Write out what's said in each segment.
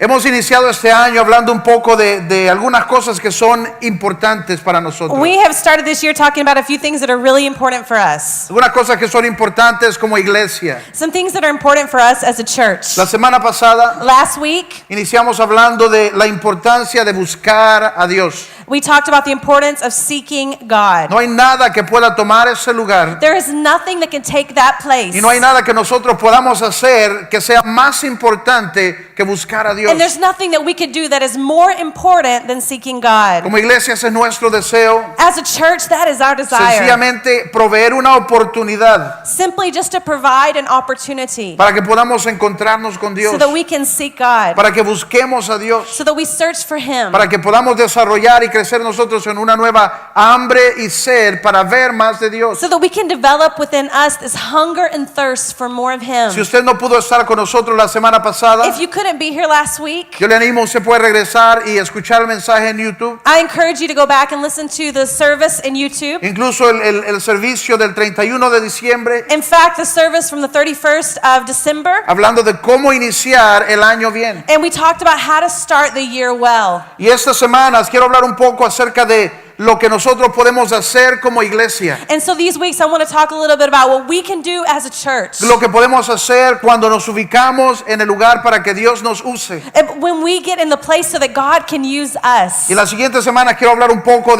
Hemos iniciado este año hablando un poco de algunas cosas que son importantes para nosotros. We have started this year talking about a few things that are really important for us. Algunas cosas que son importantes como iglesia. Some things that are important for us as a church. La semana pasada Last week, iniciamos hablando de la importancia de buscar a Dios. we talked about the importance of seeking God. No hay nada que pueda tomar ese lugar There is nothing that can take that place. y no hay nada que nosotros podamos hacer que sea más importante que buscar a Dios. And there's nothing that we could do that is more important than seeking God. Como iglesia ese es nuestro deseo, As a church, that is our desire. sencillamente proveer una oportunidad Simply just to provide an opportunity para que podamos encontrarnos con Dios, so that we can seek God, para que busquemos a Dios, so that we search for Him, para que podamos desarrollar y crecer nosotros en una nueva hambre y sed para ver más de Dios. so that we can develop within us this hunger and thirst for more of Him. Si usted no pudo estar con nosotros la semana pasada, If you couldn't be here last week, yo le animo, usted puede regresar y escuchar el mensaje en YouTube. I encourage you to go back and listen to the service in YouTube. Incluso el servicio del 31 de diciembre, In fact, the service from the 31st of December, hablando de cómo iniciar el año bien. and we talked about how to start the year well. Y estas semanas quiero hablar un poco acerca de lo que nosotros podemos hacer como iglesia. And so these weeks I want to talk a little bit about what we can do as a church. Lo que podemos hacer cuando nos ubicamos en el lugar para que Dios nos use. And when we get in the place so that God can use us. Y la siguiente semana quiero hablar un poco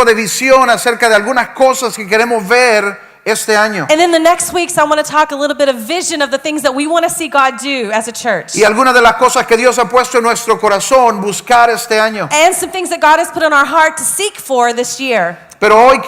de visión acerca de algunas cosas que queremos ver este año. And in the next weeks, I want to talk a little bit of vision of the things that we want to see God do as a church. Y algunas de las cosas que Dios ha puesto en nuestro corazón buscar este año. And some things that God has put on our heart to seek for this year. Pero hoy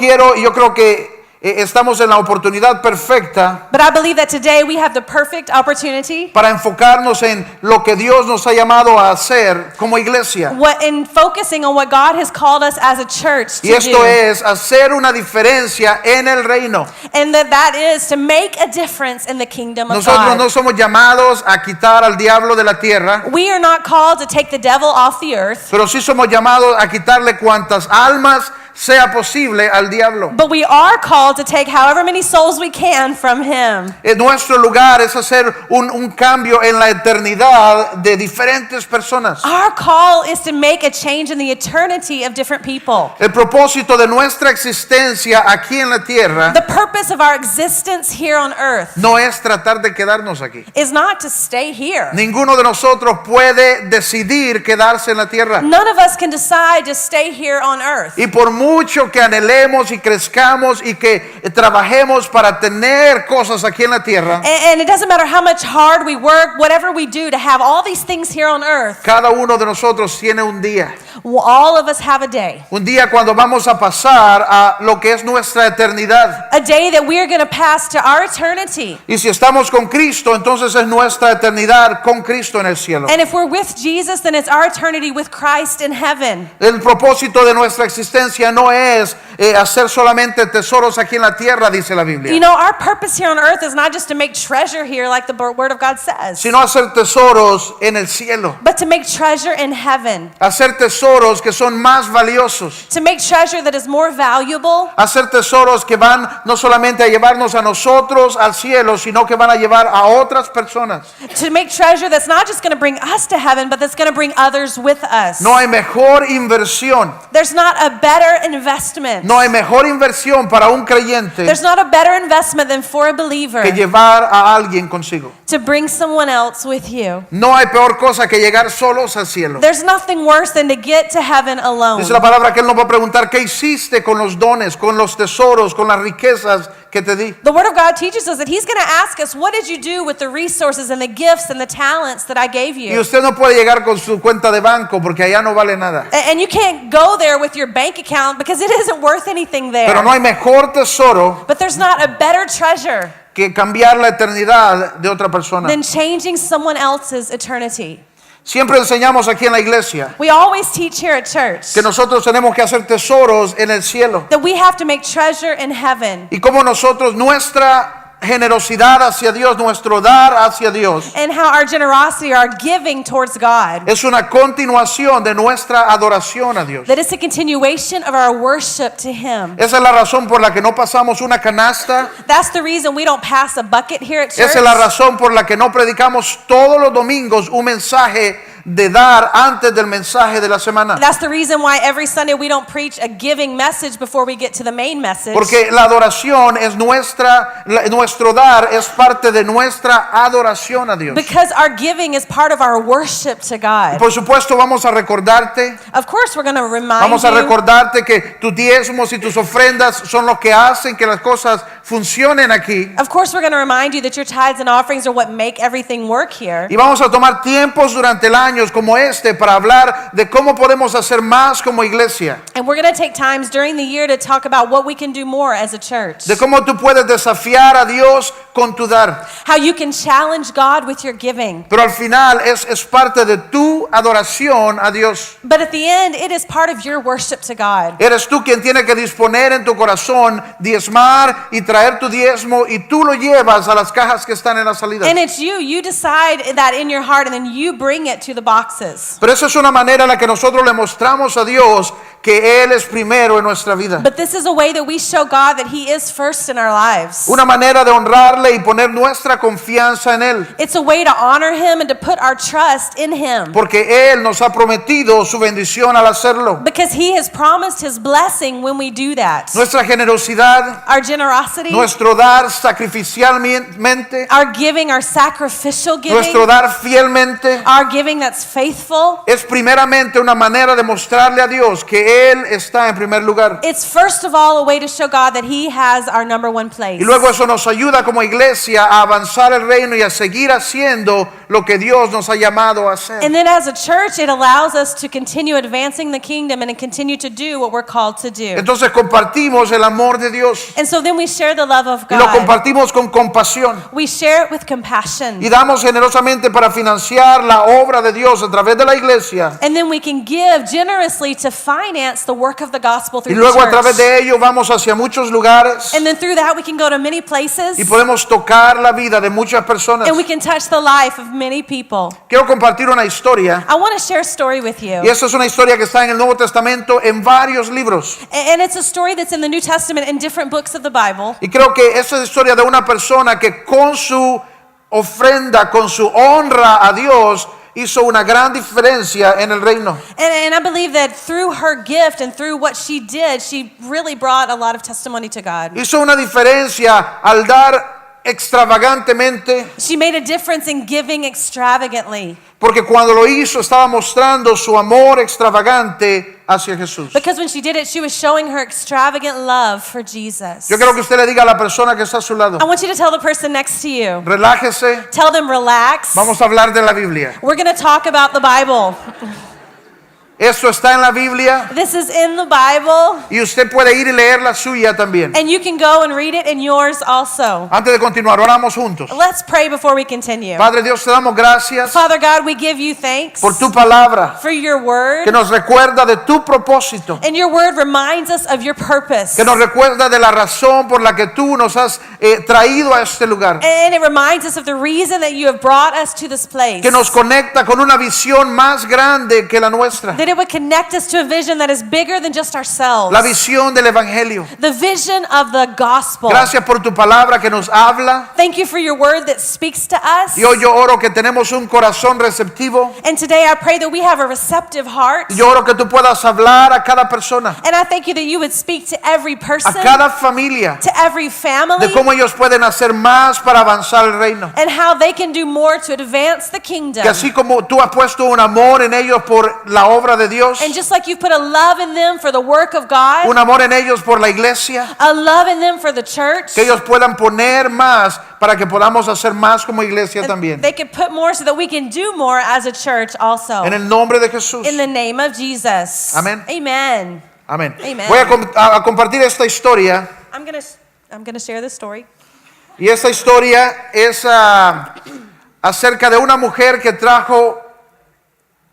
yo creo que estamos en la oportunidad perfecta But I believe that today we have the perfect opportunity para enfocarnos en lo que Dios nos ha llamado a hacer como iglesia. in focusing on what God has called us as a church Y to esto do. es hacer una diferencia en el reino. And that is to make a difference in the kingdom of Nosotros God. no somos llamados a quitar al diablo de la tierra, We are not called to take the devil off the earth, pero sí somos llamados a quitarle cuantas almas sea posible al diablo. but we are called to take however many souls we can from him. Nuestro lugar es hacer un cambio en la eternidad de diferentes personas. Our call is to make a change in the eternity of different people. El propósito de nuestra existencia aquí en la tierra The purpose of our existence here on earth no es tratar de quedarnos aquí. is not to stay here. Ninguno de nosotros puede decidir quedarse en la tierra. None of us can decide to stay here on earth. Y por mucho que anhelemos y crezcamos y que trabajemos para tener cosas aquí en la tierra, And it doesn't matter how much hard we work, whatever we do to have all these things here on earth, cada uno de nosotros tiene un día. all of us have a day. Un día cuando vamos a pasar a lo que es nuestra eternidad. A day that we are going to pass to our eternity. Y si estamos con Cristo, entonces es nuestra eternidad con Cristo en el cielo. And if we're with Jesus, then it's our eternity with Christ in heaven. El propósito de nuestra existencia no es hacer solamente tesoros aquí en la tierra, dice la You Biblia, know, our purpose here on earth is not just to make treasure here like the Word of God says, sino hacer tesoros en el cielo. but to make treasure in heaven. Hacer tesoros que son más valiosos. To make treasure that is more valuable. Hacer tesoros que van no solamente a llevarnos a nosotros al cielo, sino que van a llevar a otras personas. To make treasure that's not just going to bring us to heaven, but that's going to bring others with us. No hay mejor inversión. There's not a better investment. No hay mejor inversión para un creyente There's not a better investment than for a believer que llevar a alguien consigo. to bring someone else with you. No hay peor cosa que llegar solos al cielo. There's nothing worse than to get to heaven alone. Dice la palabra que Él nos va a preguntar qué hiciste con los dones, con los tesoros, con las riquezas que te di. The Word of God teaches us that He's going to ask us, what did you do with the resources and the gifts and the talents that I gave Y you? usted no puede llegar con su cuenta de banco porque allá no vale nada. And you can't go there with your bank account because it isn't worth anything there. Pero no hay mejor tesoro But there's not a better treasure que cambiar la eternidad de otra persona. than changing someone else's eternity. Siempre enseñamos aquí en la iglesia We always teach here at church que nosotros tenemos que hacer tesoros en el cielo. that we have to make treasure in heaven. Y como nosotros, nuestra generosidad hacia Dios, nuestro dar hacia Dios, And how our generosity, our giving towards God, es una continuación de nuestra adoración a Dios. that is a continuation of our worship to Him. Esa es la razón por la que no pasamos una canasta. That's the reason we don't pass a bucket here at church. Esa es la razón por la que no predicamos todos los domingos un mensaje de dar antes del mensaje de la semana. That's the reason why every Sunday we don't preach a giving message before we get to the main message. Porque la adoración es nuestro dar es parte de nuestra adoración a Dios. Because our giving is part of our worship to God. Por supuesto, vamos a recordarte, Of course, we're going to remind vamos a you. recordarte que tus diezmos y tus ofrendas son lo que hacen que las cosas funcionen aquí. Of course, we're going to remind you that your tithes and offerings are what make everything work here. Y vamos a tomar tiempos durante el año como este para hablar de cómo podemos hacer más como iglesia. And we're going to take times during the year to talk about what we can do more as a church. De cómo tú puedes desafiar a Dios con tu dar. How you can challenge God with your giving. Pero al final es parte de tu adoración a Dios. But at the end, it is part of your worship to God. Eres tú quien tiene que disponer en tu corazón, diezmar y traer tu diezmo y tú lo llevas a las cajas que están en la salida. And it's you. You decide that in your heart and then you bring it to the boxes. Pero esa es una manera en la que nosotros le mostramos a Dios que Él es primero en nuestra vida. But this is a way that we show God that He is first in our lives. Una manera de honrarle y poner nuestra confianza en Él. It's a way to honor Him and to put our trust in Him. Porque Él nos ha prometido su bendición al hacerlo. Because He has promised His blessing when we do that. Nuestra generosidad, Our generosity, nuestro dar sacrificialmente, our giving, our sacrificial giving, nuestro dar fielmente, our giving that's faithful. es primeramente una manera de mostrarle a Dios que Él está en primer lugar. It's first of all a way to show God that He has our number one place. Y luego eso nos ayuda como iglesia a avanzar el reino y a seguir haciendo lo que Dios nos ha llamado a hacer. And then as a church, it allows us to continue advancing the kingdom and to continue to do what we're called to do. Entonces compartimos el amor de Dios And so then we share the love of y lo God. compartimos con compasión We share it with compassion. y damos generosamente para financiar la obra de Dios a través de la iglesia. And then we can give generously to finance the work of the gospel Y through luego the a través church. de ello vamos hacia muchos lugares And then through that we can go to many places y podemos tocar la vida de muchas personas. and we can touch the life of many people. Quiero compartir una historia I want to share a story with you. y esta es una historia que está en el Nuevo Testamento en varios libros. And it's a story that's in the New Testament in different books of the Bible. Y creo que esa es historia de una persona que con su ofrenda, con su honra a Dios, hizo una gran diferencia en el reino. And I believe that through her gift and through what she did, she really brought a lot of testimony to God. Hizo una diferencia al dar extravagantemente, She made a difference in giving extravagantly. porque cuando lo hizo estaba mostrando su amor extravagante hacia Jesús. Because when she did it, she was showing her extravagant love for Jesus. Yo quiero que usted le diga a la persona que está a su lado, I want you to tell the person next to you. relájese, Tell them, relax. vamos a hablar de la Biblia. We're going to talk about the Bible. Esto está en la Biblia This is in the Bible, y usted puede ir y leer la suya también. and you can go and read it in yours also. Antes de continuar, oramos juntos. Let's pray before we continue. Padre Dios, te damos gracias Father God, we give you thanks por tu palabra for your word. que nos recuerda de tu propósito, And your word reminds us of your purpose. que nos recuerda de la razón por la que tú nos has traído a este lugar, And it reminds us of the reason that you have brought us to this place. que nos conecta con una visión más grande que la nuestra, That it would connect us to a vision that is bigger than just ourselves. la visión del Evangelio. The vision of the gospel. Gracias por tu palabra que nos habla. Thank you for your word that speaks to us. Y hoy yo oro que tenemos un corazón receptivo. And today I pray that we have a receptive heart. Yo oro que tú puedas hablar a cada persona, And I thank you that you would speak to every a person, cada familia, to every family, de cómo ellos pueden hacer más para avanzar el reino. and how they can do more to advance the kingdom. Que así como tú has puesto un amor en ellos por la obra de Dios, And just like you've put a love in them for the work of God, un amor en ellos por la iglesia, a love in them for the church, que ellos puedan poner más para que podamos hacer más como iglesia también. they can put more so that we can do more as a church also. En el nombre de Jesús. In the name of Jesus. Amén. Amen. Amén. Amen. Voy a compartir esta historia. I'm gonna share this story. Y esta historia es acerca de una mujer que trajo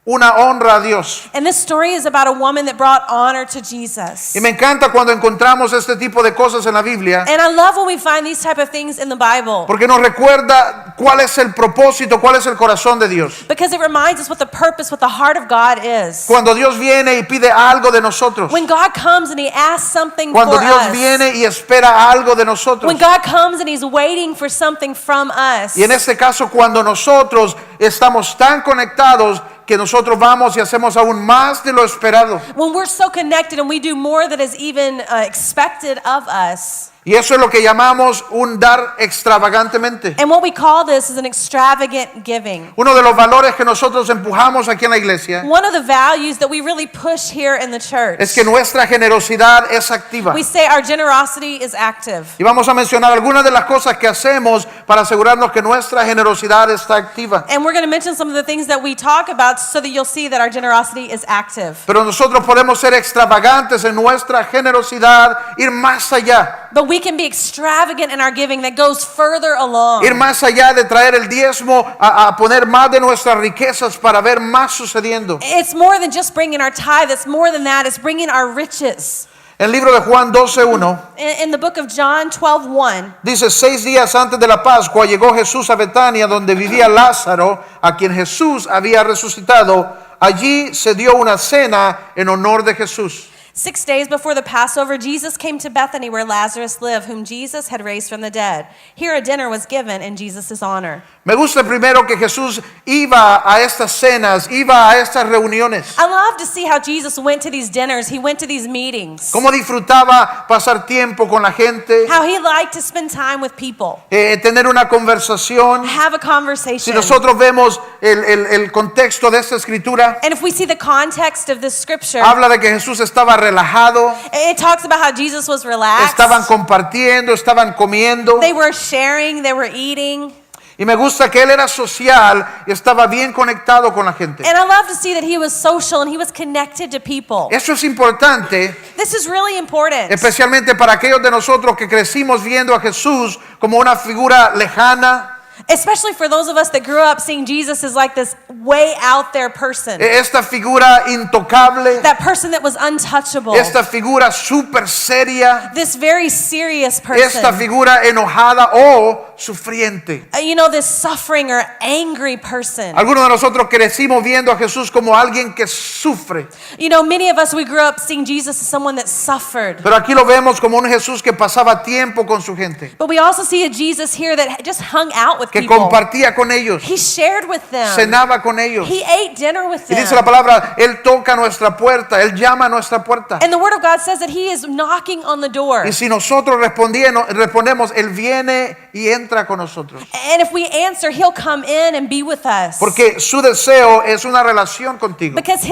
una honra a Dios. And this story is about a woman that brought honor to Jesus. Y me encanta cuando encontramos este tipo de cosas en la Biblia, And I love when we find these type of things in the Bible, porque nos recuerda cuál es el propósito, cuál es el corazón de Dios. because it reminds us what the purpose, what the heart of God is. Cuando Dios viene y pide algo de nosotros. When God comes and He asks something Cuando for Dios us. viene y espera algo de nosotros. When God comes and He's waiting for something from us. Y en este caso, cuando nosotros estamos tan conectados que que nosotros vamos y hacemos aún más de lo esperado. When we're so connected and we do more than is even expected of us. Y eso es lo que llamamos un dar extravagantemente. And what we call this is an extravagant giving. Uno de los valores que nosotros empujamos aquí en la iglesia One of the values that we really push here in the church. es que nuestra generosidad es activa. We say our generosity is active. Y vamos a mencionar algunas de las cosas que hacemos para asegurarnos que nuestra generosidad está activa. And we're going to mention some of the things that we talk about so that you'll see that our generosity is active. Pero nosotros podemos ser extravagantes en nuestra generosidad, ir más allá. But we can be extravagant in our giving that goes further along. Ir más allá de traer el diezmo a poner más de nuestras riquezas para ver más sucediendo. It's more than just bringing our tithe. It's more than that. It's bringing our riches. El libro de Juan 12:1 In the book of John 12:1, dice: 6 días antes de la Pascua llegó Jesús a Betania, donde vivía Lázaro, a quien Jesús había resucitado. Allí se dio una cena en honor de Jesús. 6 days before the Passover, Jesus came to Bethany where Lazarus lived, whom Jesus had raised from the dead. Here a dinner was given in Jesus' honor. Me gusta primero que Jesús iba a estas cenas, iba a estas reuniones. I love to see how Jesus went to these dinners. He went to these meetings. Cómo disfrutaba pasar tiempo con la gente, How he liked to spend time with people. tener una conversación. Have a Si conversation. nosotros vemos el contexto de esta escritura, And if we see the context of this scripture, habla de que Jesús estaba relajado, it talks about how Jesus was relaxed. estaban compartiendo, estaban comiendo. They were sharing, they were eating. Y me gusta que él era social y estaba bien conectado con la gente. And I love to see that he was social and he was connected to people. Eso es importante, This is really important. especialmente para aquellos de nosotros que crecimos viendo a Jesús como una figura lejana, Especially for those of us that grew up seeing Jesus as like this way out there person. esta figura intocable, That person that was untouchable. esta figura súper seria, This very serious esta person. figura enojada o sufriente. You know, this suffering or angry person. Algunos de nosotros crecimos viendo a Jesús como alguien que sufre, You know, many of us, we grew up seeing Jesus as someone that suffered. pero aquí lo vemos como un Jesús que pasaba tiempo con su gente, But we also see a Jesus here that just hung out with que people. compartía con ellos, He shared with them. cenaba con ellos. He ate dinner with Y them. dice la palabra, Él toca nuestra puerta, Él llama a nuestra puerta. And the Word of God says that He is knocking on the door. Y si nosotros respondemos, Él viene y entra con nosotros. And if we answer, He'll come in and be with us. Porque su deseo es una relación contigo. Because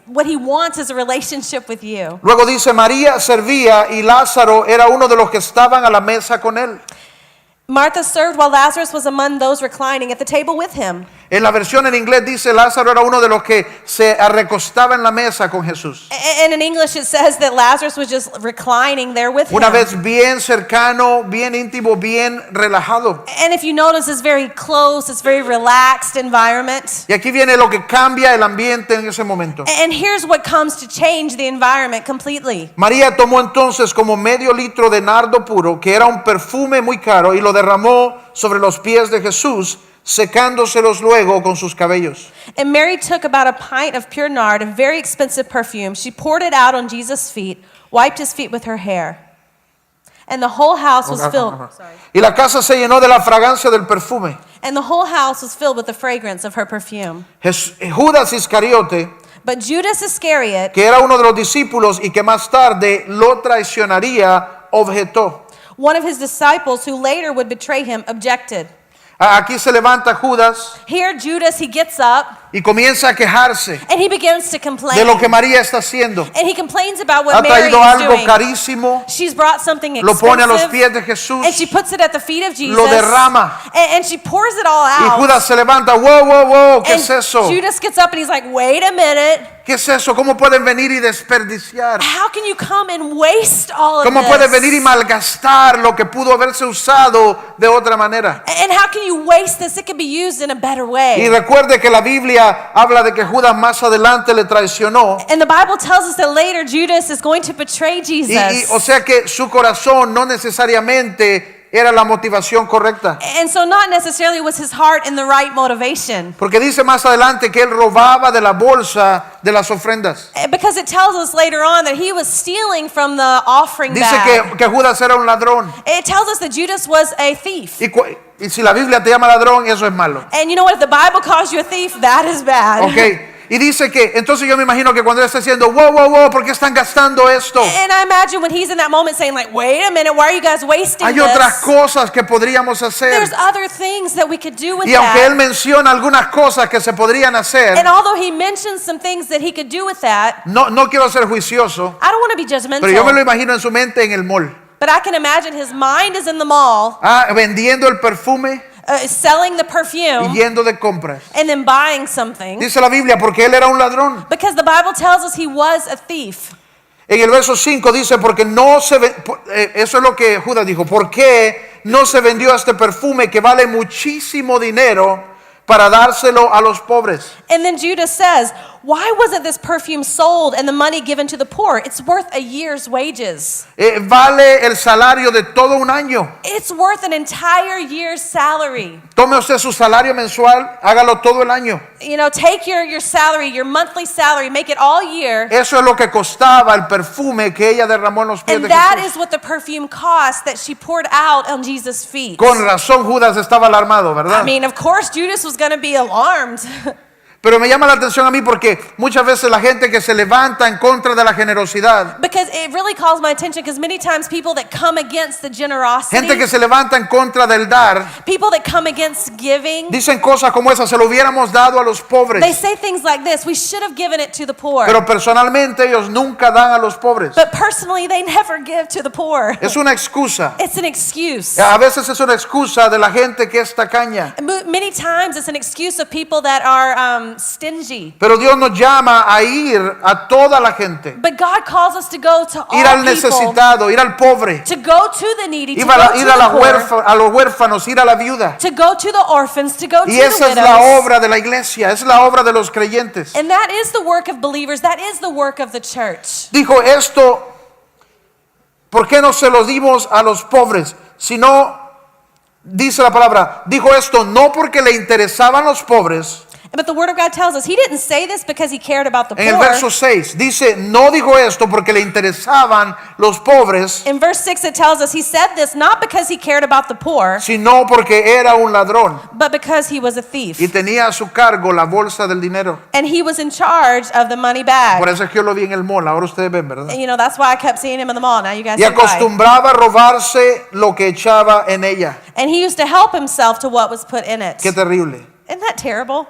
what He wants is a relationship with you. Luego dice, María servía y Lázaro era uno de los que estaban a la mesa con Él. Martha served while Lazarus was among those reclining at the table with him. En la versión en inglés dice, Lázaro era uno de los que se recostaba en la mesa con Jesús. And in English it says that Lazarus was just reclining there with Una him. vez bien cercano, bien íntimo, bien relajado. And if you notice, it's very close, it's very relaxed environment. Y aquí viene lo que cambia el ambiente en ese momento. And here's what comes to change the environment completely. María tomó entonces como medio litro de nardo puro, que era un perfume muy caro, y lo derramó sobre los pies de Jesús, secándoselos luego con sus cabellos. And Mary took about a pint of pure nard, a very expensive perfume. She poured it out on Jesus' feet, wiped his feet with her hair. And the whole house was filled. Y la casa se llenó de la fragancia del perfume. And the whole house was filled with the fragrance of her perfume. Judas Iscariote, But Judas Iscariot, que era uno de los discípulos y que más tarde lo traicionaría, objetó. one of his disciples who later would betray him, objected. Aquí se levanta Judas Here Judas, he gets up y comienza a quejarse and he begins to complain. de lo que María está haciendo. And he complains about what Ha Mary traído is algo doing. carísimo, She's brought something lo pone a los expensive pies de Jesús and she puts it at the feet of Jesus. Lo derrama. And she pours it all y out. Judas se levanta. Wow, wow, wow, ¿qué And es eso? Judas gets up and he's like, wait a minute. ¿Qué es eso? ¿Cómo pueden venir y desperdiciar? How can you come and waste all of ¿Cómo this? pueden venir y malgastar lo que pudo haberse usado de otra manera? And how can you waste this? It can be used in a better Y way. recuerde que la Biblia habla de que Judas más adelante le traicionó. And the Bible tells us that later Judas is going to betray Jesus. O sea que su corazón no necesariamente era la motivación correcta. And so not necessarily was his heart in the right motivation. Porque dice más adelante que él robaba de la bolsa de las ofrendas. Because it tells us later on that he was stealing from the offering Dice bag. que Judas era un ladrón. It tells us that Judas was a thief. Y si la Biblia te llama ladrón, eso es malo. And you know what? If the Bible calls you a thief, that is bad. Ok. Y dice que, entonces yo me imagino que cuando él está diciendo, wow, ¿por qué están gastando esto? And I imagine when he's in that moment saying like, wait a minute, why are you guys wasting Hay this? otras cosas que podríamos hacer. There's other things that we could do with Y aunque él that. menciona algunas cosas que se podrían hacer, And although he mentions some things that he could do with that, no quiero ser juicioso, I don't want to be pero yo me lo judgmental. imagino en su mente en el mall. But I can imagine his mind is in the mall, Vendiendo el perfume selling the y perfume yendo de compras. and then buying something. Dice la Biblia, porque él era un ladrón. Because the Bible tells us he was a thief. En el verso 5 dice, porque no se eso es lo que Judas dijo, ¿por qué no se vendió este perfume que vale muchísimo dinero para dárselo a los pobres? And then Judas says, why wasn't this perfume sold and the money given to the poor? It's worth a year's wages. Vale el salario de todo un año. It's worth an entire year's salary. Tome usted su salario mensual, hágalo todo el año. You know, take your salary, your monthly salary, make it all year. Eso es lo que costaba el perfume que ella derramó en los pies And de that Jesús. is what the perfume cost that she poured out on Jesus' feet. Con razón Judas estaba alarmado, ¿verdad? I mean, of course, Judas was going to be alarmed. Pero me llama la atención a mí porque muchas veces la gente que se levanta en contra de la generosidad, Because it really calls my attention because many times people that come against the generosity, gente que se levanta en contra del dar, people that come against giving, dicen cosas como esas, se lo hubiéramos dado a los they pobres. say things like this, we should have given it to the poor. Pero personalmente ellos nunca dan a los pobres. But personally, they never give to the poor. Es una excusa. It's an excuse. A veces es una excusa de la gente que es tacaña. Many times it's an excuse of people that are stingy. Pero Dios nos llama a ir a toda la gente. But God calls us to go to Ir all al people, necesitado, ir al pobre, to go to the needy, to ir go a, to ir a, the poor, a los huérfanos, ir a la viuda. to go to the orphans, to go to Y the esa es la widows. obra de la iglesia, es la obra de los creyentes. And that is the work of believers. That is the work of the church. Dijo esto, ¿por qué no se lo dimos a los pobres? Sino, dice la palabra, dijo esto no porque le interesaban los pobres. But the Word of God tells us he didn't say this because he cared about the En el poor. verso 6 dice, no dijo esto porque le interesaban los pobres, In verse 6 it tells us he said this not because he cared about the poor, sino porque era un ladrón but because he was a thief. y tenía a su cargo la bolsa del dinero. And he was in charge of the money Por bag. eso es que yo lo vi en el mall, ahora ustedes ven, ¿verdad? And, you know, that's why I kept seeing him in the mall. Now you guys Y see why. acostumbraba a robarse lo que echaba en ella. And he used to help himself to what was put in it. Qué terrible. Isn't that terrible?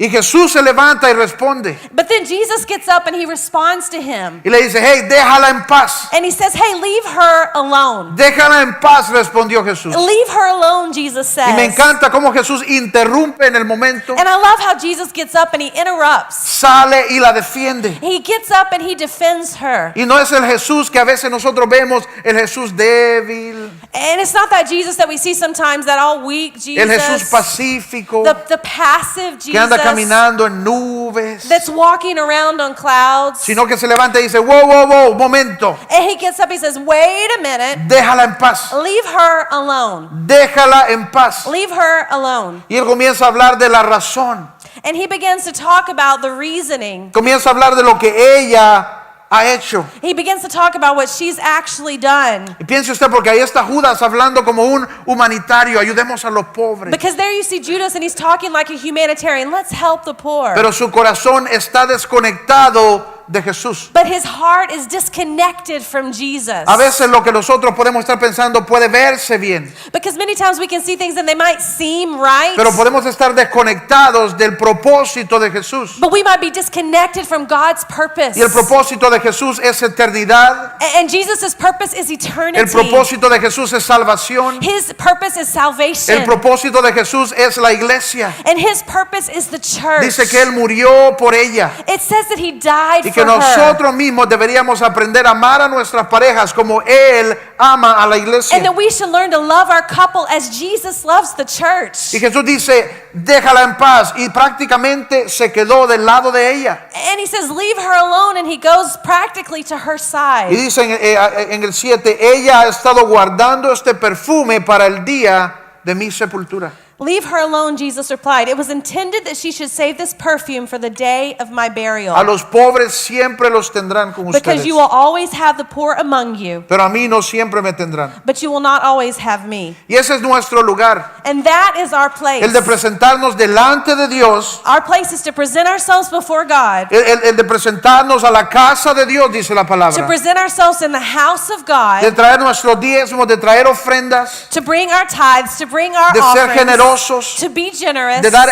Y Jesús se levanta y responde. But then Jesus gets up and he responds to him. Y le dice, hey, déjala en paz. And he says, hey, leave her alone. Déjala en paz, respondió Jesús. Leave her alone, Jesus says. Y me encanta cómo Jesús interrumpe en el momento, And I love how Jesus gets up and he interrupts. sale y la defiende. He gets up and he defends her. Y no es el Jesús que a veces nosotros vemos, el Jesús débil, And it's not that Jesus that we see sometimes, that all weak el Jesús Jesus, pacífico, the passive que anda Jesus caminando en nubes, that's walking around on clouds. sino que se levanta y dice, wow, momento, And he gets up, he says, wait a minute, déjala en paz, leave her alone. déjala en paz. Leave her alone. Y él comienza a hablar de la razón, And he begins to talk about the reasoning. comienza a hablar de lo que ella ha hecho. He begins to talk about what she's actually done. Y piense usted, porque ahí está Judas hablando como un humanitario, ayudemos a los pobres. Because there you see Judas and he's talking like a humanitarian. Let's help the poor. Pero su corazón está desconectado de Jesús. But his heart is disconnected from Jesus. A veces lo que nosotros podemos estar pensando puede verse bien, Because many times we can see things and they might seem right. pero podemos estar desconectados del propósito de Jesús. But we might be disconnected from God's purpose. Y el propósito de Jesús es eternidad. And Jesus' purpose is eternity. El propósito de Jesús es salvación. His purpose is salvation. El propósito de Jesús es la iglesia. And his purpose is the church. Dice que Él murió por ella It says that he died y for que for her. nosotros mismos deberíamos aprender a amar a nuestras parejas como Él ama a la And iglesia. that we should learn to love our couple as Jesus loves the church. Y Jesús dice, déjala en paz. Y prácticamente se quedó del lado de ella. And he says, leave her alone, and he goes practically to her Y side. dice en el 7, ella ha estado guardando este perfume para el día de mi sepultura. Leave her alone, Jesus replied. It was intended that she should save this perfume for the day of my burial. A los pobres siempre los tendrán con Because ustedes, you will always have the poor among you, pero a mí no siempre me tendrán. but you will not always have me. Y ese es nuestro lugar, And that is our place. el de presentarnos delante de Dios, Our place is to present ourselves before God, el de presentarnos a la casa de Dios, dice la to palabra, present ourselves in the house of de God, traer nuestros diezmos, de traer ofrendas, to bring our tithes, to bring our de ser offerings, generosos, to be generous, de dar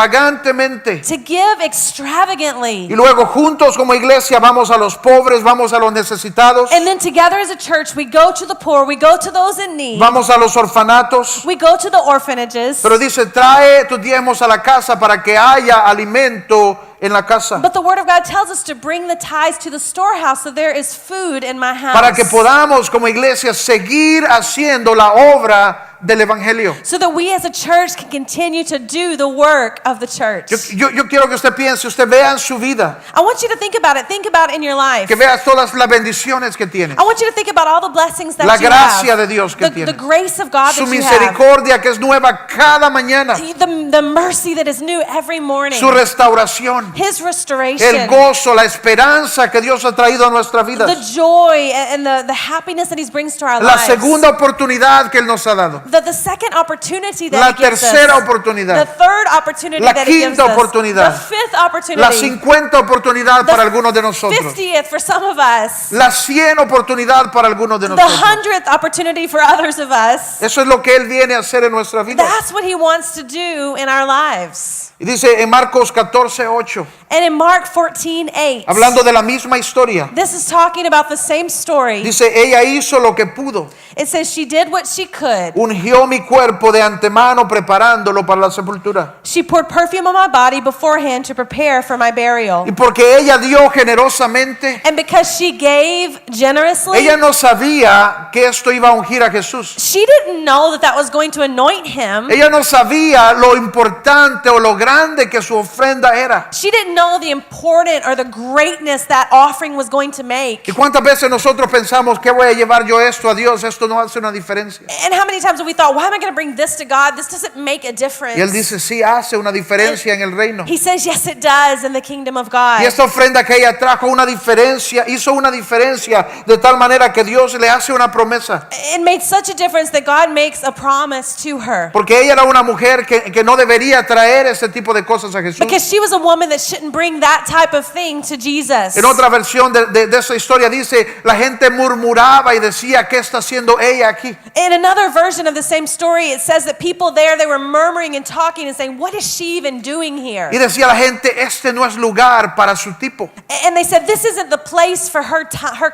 extravagantemente. to give extravagantly. Y luego juntos como iglesia vamos a los pobres, vamos a los necesitados, And then together as a church, we go to the poor, we go to those in need, vamos a los orfanatos. we go to the orphanages. Pero dice, trae tus diezmos a la casa para que haya alimento en la casa, But the Word of God tells us to bring the tithes to the storehouse so there is food in my house. para que podamos como iglesia seguir haciendo la obra del evangelio. So that we as a church can continue to do the work of the church. Yo quiero que usted piense, usted vea en su vida, I want you to think about it. Think about it in your life. que vea todas las bendiciones que tiene, I want you to think about all the blessings that la you gracia have. de Dios que tiene, The grace of God su that you have. misericordia que es nueva cada mañana, The mercy that is new every morning. su restauración, His el restoration. gozo, la esperanza que Dios ha traído a nuestras The vidas, joy and the happiness that He brings to our la lives. segunda oportunidad que Él nos ha dado, The second opportunity that la He gives tercera us. oportunidad, The third opportunity la that He gives quinta us. oportunidad, The fifth la opportunity. 50 oportunidad para algunos de nosotros, 50th for some of us. la 100 oportunidad para algunos de The nosotros. 100th opportunity for others of us. Eso es lo que Él viene a hacer en nuestra vida. That's what He wants to do in our lives. Y dice en Marcos 14:8, And in Mark 14:8, hablando de la misma historia, this is talking about the same story. dice, ella hizo lo que pudo, It says she did what she could. ungió mi cuerpo de antemano preparándolo para la sepultura. She poured perfume on my body beforehand to prepare for my burial. Y porque ella dio generosamente, And because she gave generously, ella no sabía que esto iba a ungir a Jesús. she didn't know that that was going to anoint him. Ella no sabía lo importante o lo grande que su ofrenda era. She didn't know the important or the greatness that offering was going to make. ¿Y cuántas veces nosotros pensamos, qué voy a llevar yo esto a Dios? Esto no hace una diferencia. And how many times have we thought, why am I going to bring this to God? This doesn't make a difference. Y Él dice, sí hace una diferencia en el reino. He says, yes, it does in the kingdom of God. Y esta ofrenda que ella trajo una diferencia, hizo una diferencia de tal manera que Dios le hace una promesa. It made such a difference that God makes a promise to her. Porque ella era una mujer que no debería traer ese tipo de cosas a Jesús. Because she was a woman that shouldn't bring that type of thing to Jesus. En otra versión de esa historia dice, la gente murmuraba y decía, ¿qué está haciendo ella aquí? In another version of the same story, it says that people there, they were murmuring and talking and saying, what is she even doing here? Y decía la gente, este no es lugar para su tipo. And they said, this isn't the place for her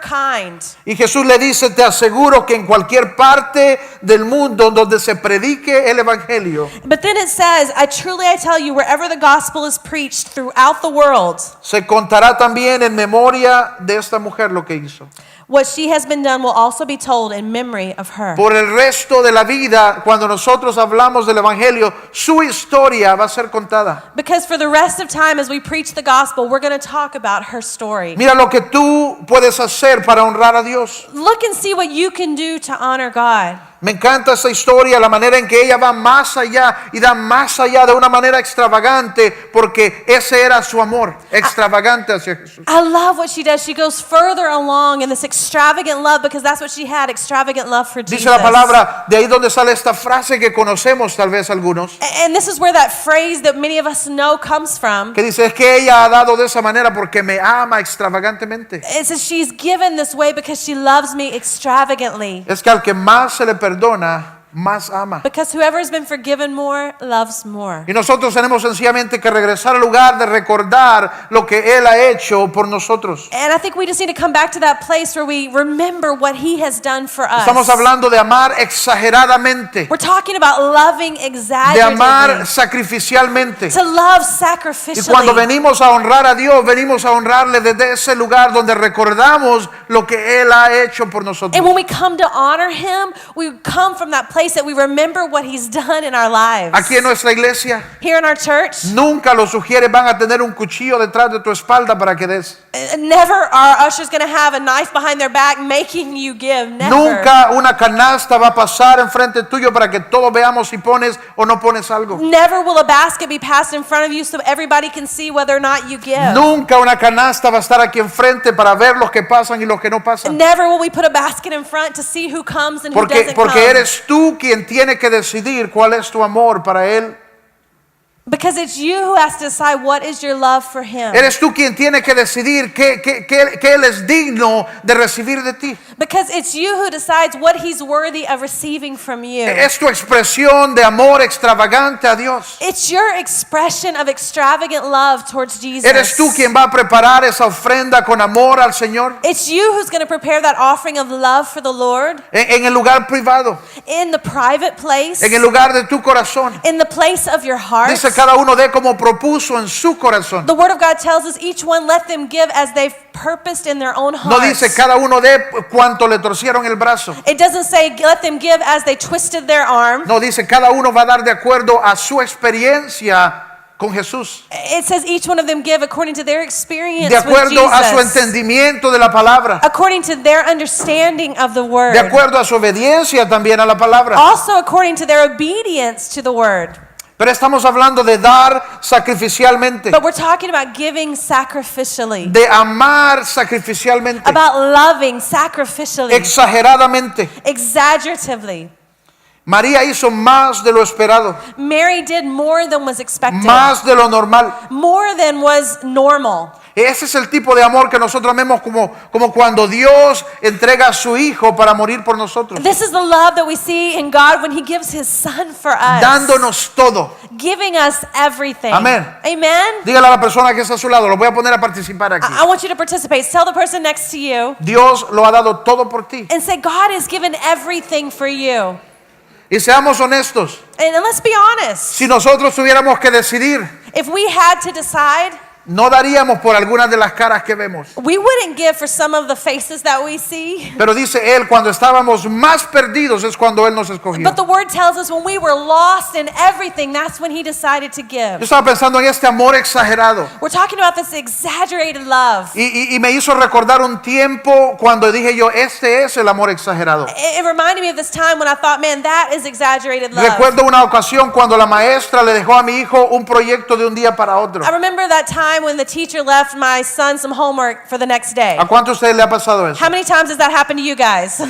kind. Y Jesús le dice, te aseguro que en cualquier parte del mundo donde se predique el evangelio, But then it says, I tell you, wherever the gospel is preached throughout the world, se contará también en memoria de esta mujer lo que hizo. what she has been done will also be told in memory of her. Por el resto de la vida, cuando nosotros hablamos del evangelio, su historia va a ser contada. Because for the rest of time, as we preach the gospel, we're going to talk about her story. Mira lo que tú puedes hacer para honrar a Dios. Look and see what you can do to honor God. Me encanta esa historia, la manera en que ella va más allá y da más allá de una manera extravagante, porque ese era su amor, extravagante hacia Jesús. I love what she does. She goes further along in this extravagant love because that's what she had, extravagant love for Jesus. Dice la palabra, de ahí donde sale esta frase que conocemos tal vez algunos, And this is where that phrase that many of us know comes from. que dice, es que ella ha dado de esa manera porque me ama extravagantemente. It says she's given this way because she loves me extravagantly. Es que al que más se le perdona, más ama. Because whoever has been forgiven more loves more. Y nosotros tenemos sencillamente que regresar al lugar de recordar lo que Él ha hecho por nosotros. And I think we just need to come back to that place where we remember what He has done for us. Estamos hablando de amar exageradamente, We're talking about loving de amar exaggeratedly. sacrificialmente. To love Y cuando sacrificially. venimos a honrar a Dios, venimos a honrarle desde ese lugar donde recordamos lo que Él ha hecho por nosotros. And when we come to honor Him, we come from that place that we remember what He's done in our lives. Aquí en nuestra iglesia, Here in our church, nunca los sugieres van a tener un cuchillo detrás de tu espalda para que des. never are ushers going to have a knife behind their back making you give. Never. Nunca una canasta va a pasar enfrente tuyo para que todos veamos si pones o no pones algo. Never will a basket be passed in front of you so everybody can see whether or not you give. Nunca una canasta va a estar aquí enfrente para ver los que pasan y los que no pasan. Never will we put a basket in front to see who comes and who doesn't Porque come. eres tú quien tiene que decidir cuál es tu amor para Él. Because it's you who has to decide what is your love for Him. Eres tú quien tiene que decidir que Él es digno de recibir de ti. Because it's you who decides what He's worthy of receiving from you. Es tu expresión de amor extravagante a Dios. It's your expression of extravagant love towards Jesus. Eres tú quien va a preparar esa ofrenda con amor al Señor It's you who's going to prepare that offering of love for the Lord en el lugar privado, in the private place, en el lugar de tu corazón. in the place of your heart. Dice cada uno de como propuso en su corazón. The Word of God tells us each one let them give as they've purposed in their own No hearts. dice cada uno de cuánto le torcieron el brazo. It doesn't say let them give as they twisted their arm. No, dice cada uno va a dar de acuerdo a su experiencia con Jesús, It says each one of them give according to their experience de acuerdo with a su Jesus, entendimiento de la palabra, according to their understanding of the Word, de acuerdo a su obediencia también a la palabra. also according to their obedience to the Word. Pero estamos hablando de dar sacrificialmente, But we're talking about giving sacrificially, de amar sacrificialmente, about loving sacrificially, exageradamente. exaggeratively. María hizo más de lo esperado, Mary did more than was expected, más de lo normal. more than was normal. Ese es el tipo de amor que nosotros vemos como cuando Dios entrega a su Hijo para morir por nosotros, This is the love that we see in God when He gives His Son for us, dándonos todo. giving us everything. Amén. Amen. Dígale a la persona que está a su lado, lo voy a poner a participar aquí. I want you to participate. Tell the person next to you Dios lo ha dado todo por ti. and say, God has given everything for you. Y seamos honestos, And let's be honest. si nosotros tuviéramos que decidir, If we had to decide, no daríamos por algunas de las caras que vemos. we wouldn't give for some of the faces that we see. Pero dice Él, cuando estábamos más perdidos es cuando Él nos escogió. But the Word tells us when we were lost in everything, that's when He decided to Yo give. estaba pensando en este amor exagerado We're talking about this exaggerated love. y me hizo recordar un tiempo cuando dije yo, este es el amor exagerado. It reminded me of this time when I thought, man, that is exaggerated love. Recuerdo una ocasión cuando la maestra le dejó a mi hijo un proyecto de un día para otro. I remember that time when the teacher left my son some homework for the next day. ¿A cuántos de ustedes le ha pasado eso? How many times has that happened to you guys?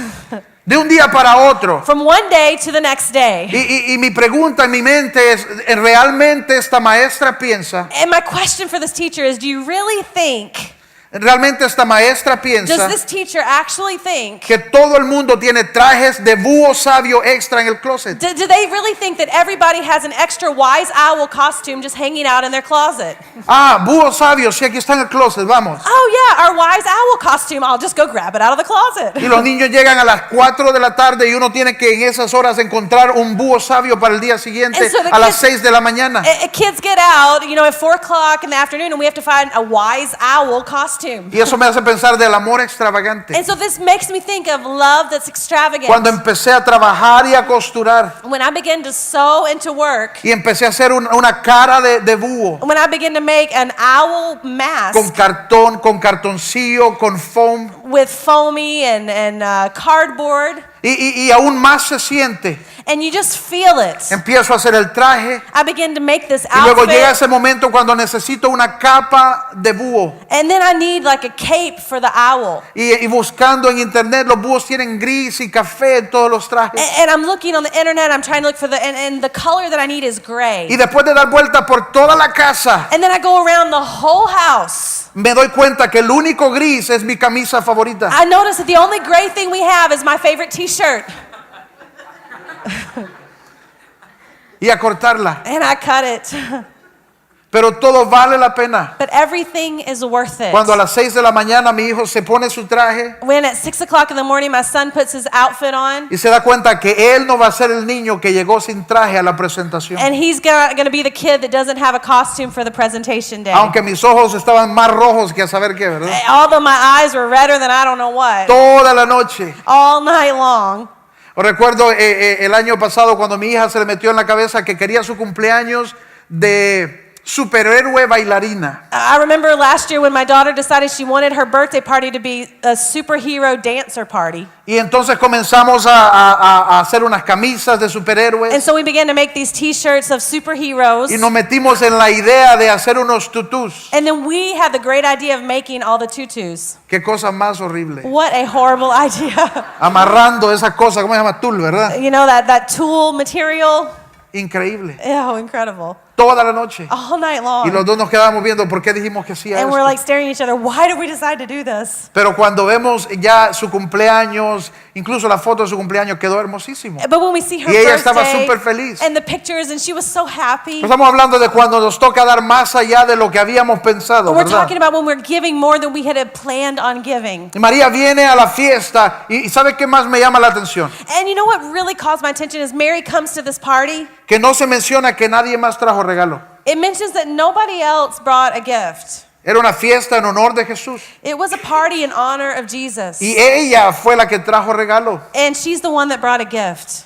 De un día para otro. From one day to the next day. Y mi pregunta en mi mente es, ¿realmente esta maestra piensa? And my question for this teacher is, do you really think, ¿Realmente esta maestra does piensa this teacher actually think, que todo el mundo tiene trajes de búho sabio extra en el closet? do they really think that everybody has an extra wise owl costume just hanging out in their closet? Ah, búho sabio, sí, aquí está en el closet, vamos. Oh yeah, our wise owl costume, I'll just go grab it out of the closet. Y los niños llegan a las 4 de la tarde y uno tiene que en esas horas encontrar un búho sabio para el día siguiente And so the a las kids- 6 de la mañana. Kids get out, at 4 o'clock in the afternoon, and we have to find a wise owl costume. Y eso me hace pensar del amor extravagante. And so this makes me think of love that's extravagant. Cuando empecé a trabajar y a costurar When I began to sew and to work, y empecé a hacer una cara de búho when I began to make an owl mask con cartón, con cartoncillo, con foam. with foamy and cardboard, Y aún más se siente. and you just feel it. Empiezo a hacer el traje I began to make this y luego llega outfit, ese momento cuando necesito una capa de búho. and then I need like a cape for the owl. Y buscando en internet, los búhos tienen gris y café en todos los trajes. And I'm looking on the internet, I'm trying to look for and the color that I need is gray. Y después de dar vuelta por toda la casa, And then I go around the whole house. me doy cuenta que el único gris es mi camisa favorita. I notice that the only gray thing we have is my favorite t-shirt. y a cortarla. and I cut it. Pero todo vale la pena. But everything is worth it. Cuando a las 6 de la mañana mi hijo se pone su traje When at 6 o'clock in the morning my son puts his outfit on, y se da cuenta que él no va a ser el niño que llegó sin traje a la presentación. and he's going to be the kid that doesn't have a costume for the presentation day. Aunque mis ojos estaban más rojos que a saber qué, ¿verdad? Although my eyes were redder than I don't know what. Toda la noche. All night long. Recuerdo el año pasado cuando mi hija se le metió en la cabeza que quería su cumpleaños de superhéroe bailarina. I remember last year when my daughter decided she wanted her birthday party to be a superhero dancer party. Y entonces comenzamos a hacer unas camisas de And superhéroes so we began to make these t-shirts of superheroes. y nos metimos en la idea de hacer unos tutús. And then we had the great idea of making all the tutus. Qué cosa más horrible. What a horrible idea. Amarrando esa cosa, ¿cómo se llama? Tul, ¿verdad? You know, that tulle material. Increíble. Oh, incredible. Toda la noche. All night Y long. los dos nos quedábamos viendo por qué dijimos que hacía And we're esto. like staring at each other. Why did we decide to do this? Pero cuando vemos ya su cumpleaños, incluso la foto de su cumpleaños quedó hermosísimo. But when we see her Y ella estaba birthday súper feliz. and the pictures, and she was so happy. Estamos hablando de cuando nos toca dar más allá de lo que habíamos pensado, We're ¿verdad? talking about when we're giving more than we had planned on giving. Y María viene a la fiesta y ¿sabe qué más me llama la atención? And you know what really caused my attention is Mary comes to this party. Que no se menciona que nadie más trajo regalo. It mentions that nobody else brought a gift. Era una fiesta en honor de Jesús. It was a party in honor of Jesus. Y ella fue la que trajo regalo. And she's the one that brought a gift.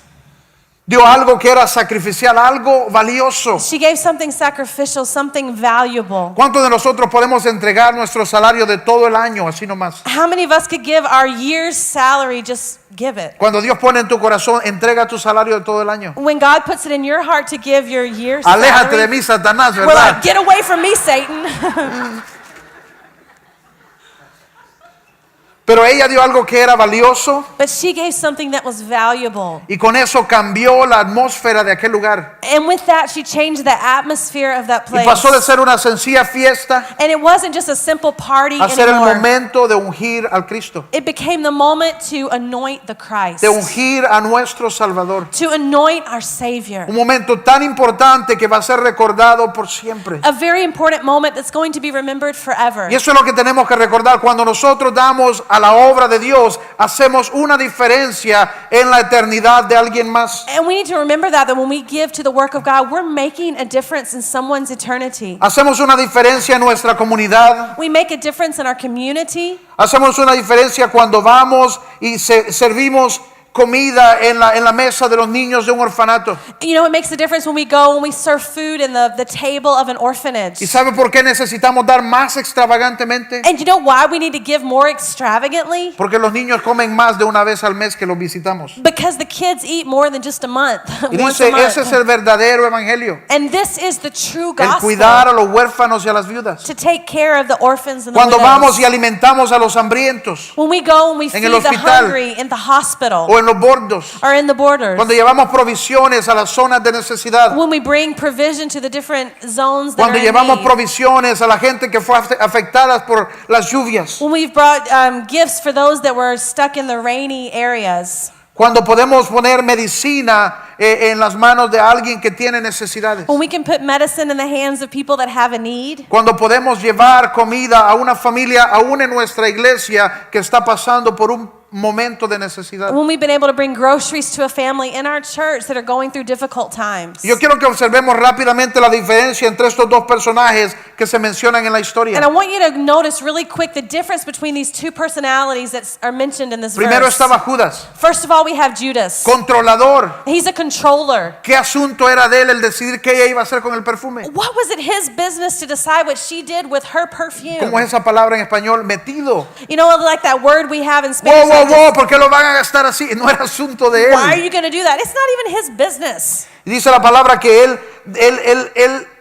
Dio algo que era sacrificial, algo valioso. She gave something sacrificial, something valuable. ¿Cuántos de nosotros podemos entregar nuestro salario de todo el año así nomás? How many of us could give our year's salary, just give it? Cuando Dios pone en tu corazón, entrega tu salario de todo el año. When God puts it in your heart to give your year's Aléjate de salary, mí, Satanás, we're ¿verdad? like, get away from me, Satan. Pero ella dio algo que era valioso But she gave something that was valuable. y con eso cambió la atmósfera de aquel lugar. And with that, she changed the atmosphere of that Y place. pasó de ser una sencilla fiesta And it wasn't just a simple party a ser el anymore. momento de ungir al Cristo, It became the moment to anoint the Christ, de ungir a nuestro Salvador. to anoint our Savior. Un momento tan importante que va a ser recordado por siempre. A very important moment that's going to be remembered forever. Y eso es lo que tenemos que recordar. Cuando nosotros damos a la obra de Dios, hacemos una diferencia en la eternidad de alguien más. And we need to remember that when we give to the work of God, we're making a difference in someone's eternity. Hacemos una diferencia en nuestra comunidad. We make a difference in our community. Hacemos una diferencia cuando vamos y servimos comida en la mesa de los niños de un orfanato. You know, it makes a difference when we go and we serve food in the table of an orphanage. ¿Y sabe por qué necesitamos dar más extravagantemente? And you know why we need to give more extravagantly? Porque los niños comen más de una vez al mes que los visitamos. Because the kids eat more than just a month. Y Once a dice, month. ese es el verdadero evangelio. And this is the true El gospel. cuidar a los huérfanos y a las viudas. To take care of the orphans and the Cuando widows. vamos y alimentamos a los hambrientos When we go and we feed el the hospital. hungry in the hospital o en los bordos. or in the borders. Cuando llevamos provisiones a las zonas de necesidad. When we bring provision to the different zones that Cuando are in llevamos need. provisiones a la gente que fue afectada por las lluvias. When we've brought gifts for those that were stuck in the rainy areas. Cuando podemos poner medicina en las manos de alguien que tiene necesidades. When we can put medicine in the hands of people that have a need. Cuando podemos llevar comida a una familia, aún en nuestra iglesia, que está pasando por un momento de necesidad. When we've been able to bring groceries to a family in our church that are going through difficult times. Yo quiero que observemos rápidamente la diferencia entre estos dos personajes que se mencionan en la historia. And I want you to notice really quick the difference between these two personalities that are mentioned in this Primero verse. estaba Judas, First of all, we have Judas. controlador. He's a controller. ¿Qué asunto era de él el decidir qué ella iba a hacer con el perfume? What was it his business to decide what she did with her perfume? ¿Cómo es esa palabra en español? Metido. You know, like that word we have in Wow, Spanish. wow, like wow, ¿por qué lo van a gastar así? No era asunto de why are él. you going to do that? It's not even his business. Y dice la palabra que él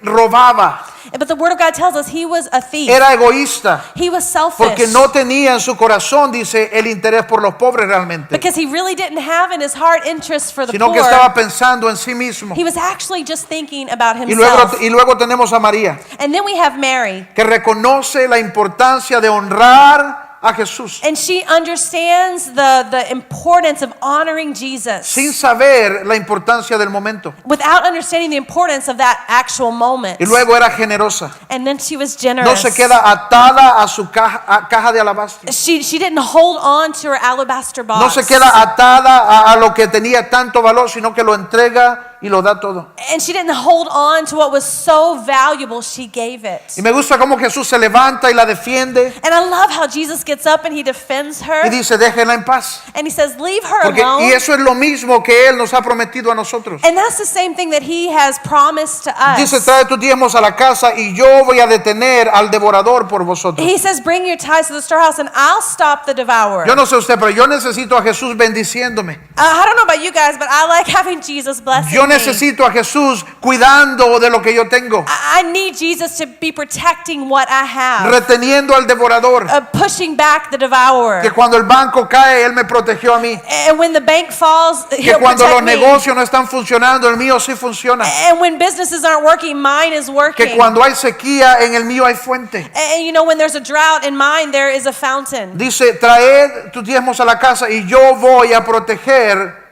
robaba. But the word of God tells us he was a thief. Era egoísta. He was selfish. Porque no tenía en su corazón, dice, el interés por los pobres realmente. Because he really didn't have in his heart interest for the Sino poor. que estaba pensando en sí mismo. He was actually just thinking about Y himself. luego tenemos a María, And then we have Mary, que reconoce la importancia de honrar a Jesús And she understands the importance of honoring Jesus sin saber la importancia del momento. without understanding the importance of that actual moment. Y luego era generosa. And then she was No generous. se queda atada a su caja de alabastro. She didn't hold on to her alabaster box. No se queda atada a lo que tenía tanto valor, sino que lo entrega y lo da todo. And she didn't hold on to what was so valuable, she gave it. Y me gusta cómo Jesús se levanta y la defiende And I love how Jesus gets up and he defends her. y dice, déjenla en paz. And he says, leave her Porque, alone. y eso es lo mismo que Él nos ha prometido a nosotros. And that's the same thing that he has promised to us. Dice, trae tus diezmos a la casa y yo voy a detener al devorador por vosotros. He says, bring your tithes to the storehouse and I'll stop the devourer. Yo no sé usted, pero yo necesito a Jesús bendiciéndome. I don't know about you guys, but I like having Jesus blessing Yo me. necesito a Jesús cuidando de lo que yo tengo, I need Jesus to be protecting what I have. reteniendo al devorador. Pushing back the devourer. Que cuando el banco cae, Él me protegió a mí. And when the bank falls, Que he'll cuando los protect me. negocios no están funcionando, el mío sí funciona. And when businesses aren't working, mine is working. Que cuando hay sequía, en el mío hay fuente. And you know, when there's a drought in mine, there is a fountain. Dice, traed tus diezmos a la casa y yo voy a proteger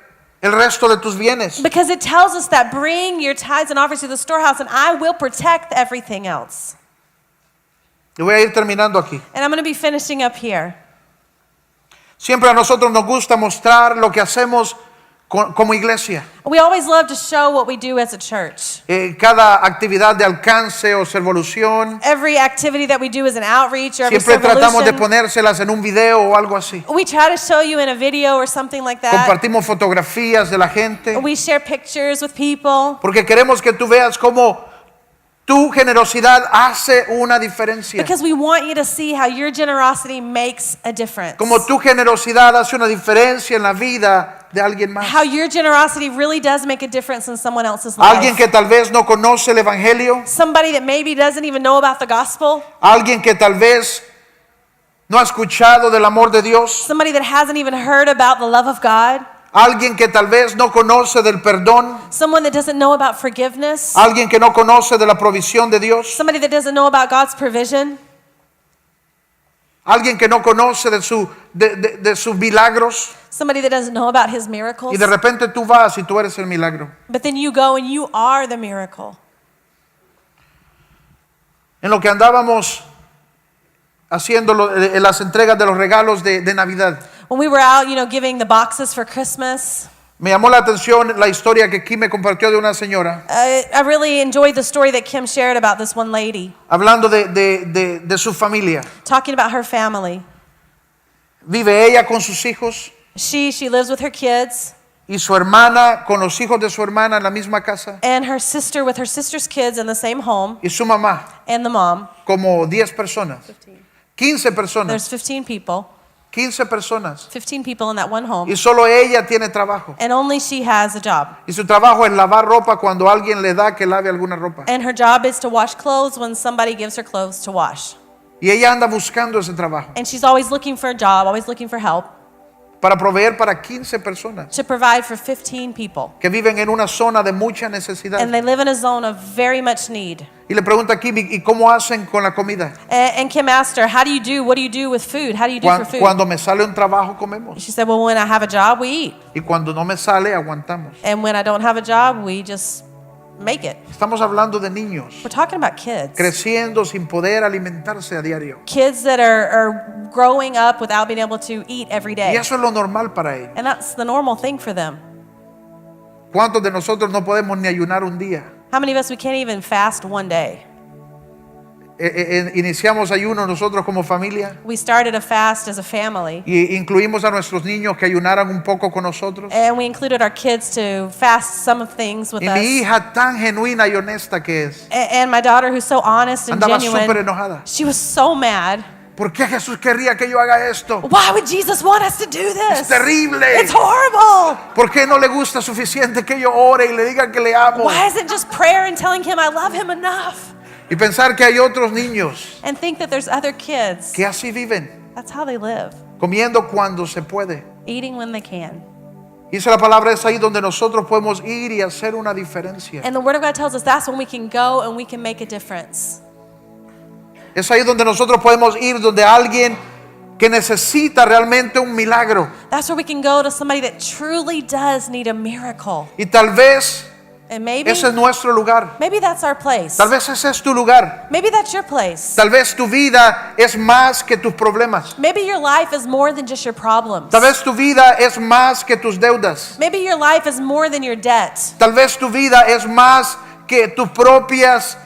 el resto de tus bienes. Because it tells us that bring your tithes and offerings to the storehouse and I will protect everything else. Y voy a ir terminando aquí. And I'm going to be finishing up here. Siempre a nosotros nos gusta mostrar lo que hacemos como iglesia. We always love to show what we do as a church. Cada actividad de alcance o servolución, Every activity that we do is an outreach or every siempre tratamos de servolution. ponérselas en un video o algo así. We try to show you in a video or something like that. Compartimos fotografías de la gente, We share pictures with people porque queremos que tú veas cómo tu generosidad hace una diferencia. because we want you to see how your generosity makes a difference. Como tu generosidad hace una diferencia en la vida de alguien más. How your generosity really does make a difference in someone else's Alguien life. que tal vez no conoce el evangelio, Somebody that maybe doesn't even know about the gospel. alguien que tal vez no ha escuchado del amor de Dios, Somebody that hasn't even heard about the love of God. alguien que tal vez no conoce del perdón, Someone that doesn't know about forgiveness. alguien que no conoce de la provisión de Dios, Somebody that doesn't know about God's provision. alguien que no conoce de sus milagros, Somebody that doesn't know about his miracles. y de repente tú vas y tú eres el milagro. But then you go and you are the miracle. En lo que andábamos haciendo en las entregas de los regalos de Navidad, When we were out, giving the boxes for Christmas, me llamó la atención la historia que Kim me compartió de una señora, I really enjoyed the story that Kim shared about this one lady, hablando de su familia. talking about her family. Vive ella con sus hijos She lives with her kids y su hermana con los hijos de su hermana en la misma casa, and her sister with her sister's kids in the same home y su mamá, and the mom. como 10 personas, 15 There's personas, 15 people. 15 personas, 15 people in that one home. y solo ella tiene trabajo. And only she has a job. Y su trabajo es lavar ropa cuando alguien le da que lave alguna ropa. And her job is to wash clothes when somebody gives her clothes to wash. Y ella anda buscando ese trabajo And she's always looking for a job, always looking for help para proveer para 15 personas to provide for 15 people. que viven en una zona de mucha necesidad. And they live in a zone of very much need. Y le pregunta a Kim, ¿y cómo hacen con la comida? And Kim asked her, what do you do with food? How do you do for food? Cuando me sale un trabajo, comemos. She said, well, when I have a job, we eat. Y cuando no me sale, aguantamos. And when I don't have a job, we just make it. Estamos hablando de niños We're talking about kids. creciendo sin poder alimentarse a diario. Kids that are growing up without being able to eat every Y day. eso es lo normal para ellos. And that's the normal thing for them. ¿Cuántos de nosotros no podemos ni ayunar un día? How many of us, we can't even fast one day? Iniciamos ayuno nosotros como familia We started a fast as a family. y incluimos a nuestros niños que ayunaran un poco con nosotros. And we included our kids to fast some of things with Y mi us. hija tan genuina y honesta que es, And my daughter, who's so honest and andaba súper genuine, enojada. she was so mad. ¿Por qué Jesús querría que yo haga esto? Why would Jesus want us to do Es this? terrible. It's horrible. ¿Por qué no le gusta suficiente que yo ore y le diga que le amo? Why isn't just prayer and telling him I love him enough? Y pensar que hay otros niños And think that there's other kids. que así viven, That's how they live. comiendo cuando se puede. Eating when they can. Y esa la palabra es ahí donde nosotros podemos ir y hacer una diferencia. And the Word of God tells us that's when we can go and we can make a difference. Es ahí donde nosotros podemos ir, donde alguien que necesita realmente un milagro. That's where we can go to somebody that truly does need a miracle. Y tal vez And maybe ese es nuestro lugar. that's our place. Tal vez ese es tu lugar. Maybe that's your place. Tal vez tu vida es más que tus problemas. Maybe your life is more than just your problems. Tal vez tu vida es más que tus deudas. Maybe your life is more than your debt. Tal vez tu vida es más que tus propias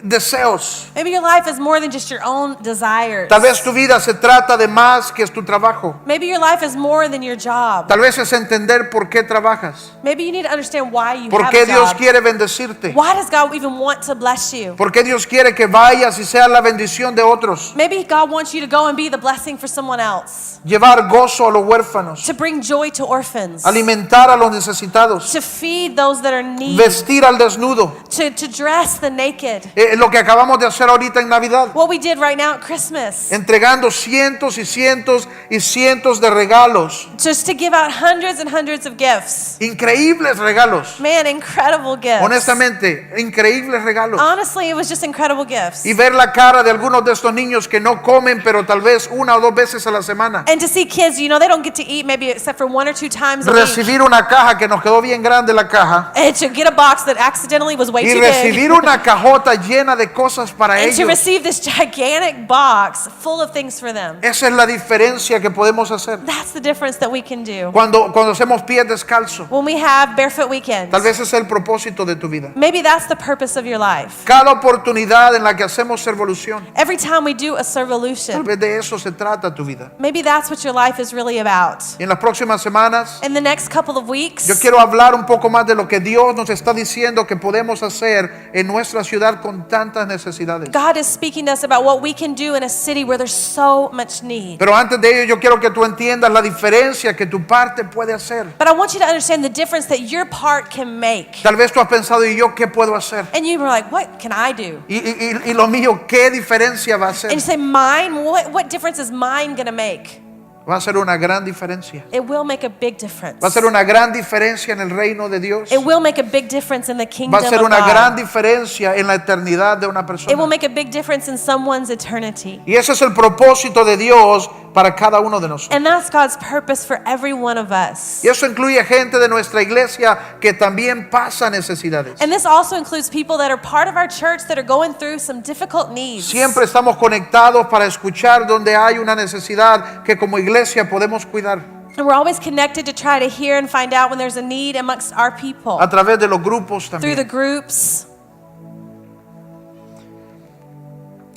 deseos. Maybe your life is more than just your own desires. Tal vez tu vida se trata de más que es tu trabajo. Maybe your life is more than your job. Tal vez es entender por qué trabajas. Maybe you need to understand why you ¿Por have qué a Dios job. quiere bendecirte? Why does God even want to bless you? ¿Por qué Dios quiere que vayas y seas la bendición de otros? Maybe God wants you to go and be the blessing for someone else. Llevar gozo a los huérfanos. To bring joy to orphans. Alimentar a los necesitados. To feed those that are needy. Vestir al desnudo. To dress the naked. Lo que acabamos de hacer ahorita en Navidad. What we did right now at Christmas. Entregando cientos y cientos y cientos de regalos. Just to give out hundreds and hundreds of gifts. Increíbles regalos. Man, incredible gifts. Honestamente, increíbles regalos. Honestly, it was just incredible gifts. Y ver la cara de algunos de estos niños que no comen, pero tal vez una o dos veces a la semana. And to see kids, you know, they don't get to eat maybe except for 1 or 2 times a week. Recibir una caja que nos quedó bien grande la caja. And to get a box that accidentally was way Y too recibir big. una cajota llena de cosas para And to ellos. receive this gigantic box full of things for them. Esa es la diferencia que podemos hacer. That's the difference that we can do. Cuando hacemos pies descalzos. When we have barefoot weekends. Tal vez es el propósito de tu vida. Maybe that's the purpose of your life. Cada oportunidad en la que hacemos servolución. Every time we do a Tal servolution, vez de eso se trata tu vida. maybe that's what your life is really about. Y en las próximas semanas In the next couple of weeks, yo quiero hablar un poco más de lo que Dios nos está diciendo que podemos hacer en nuestra ciudad con tantas necesidades. God is speaking to us about what we can do in a city where there's so much need. Pero antes de ello yo quiero que tú entiendas la diferencia que tu parte puede hacer. But I want you to understand the difference that your part can make. Tal vez tú has pensado, ¿y yo qué puedo hacer? And you were like, what can I do? Y lo mío, ¿qué diferencia va a hacer? And you say, mine? What difference is mine going to make? Va a ser una gran diferencia. It will make a big difference. Va a ser una gran diferencia en el reino de Dios. It will make a big difference in the Va kingdom a ser of una God. gran diferencia en la eternidad de una It will persona. make a big difference in someone's eternity. Y ese es el propósito de Dios para cada uno de nosotros. And that's God's purpose for every one of us. Y eso incluye gente de nuestra iglesia que también pasa necesidades. And this also includes people that are part of our church that are going through some difficult needs. Siempre estamos conectados para escuchar donde hay una necesidad que como iglesia podemos cuidar And we're always connected to try to hear and find out when there's a need amongst our people. a través de los grupos Through the también. groups.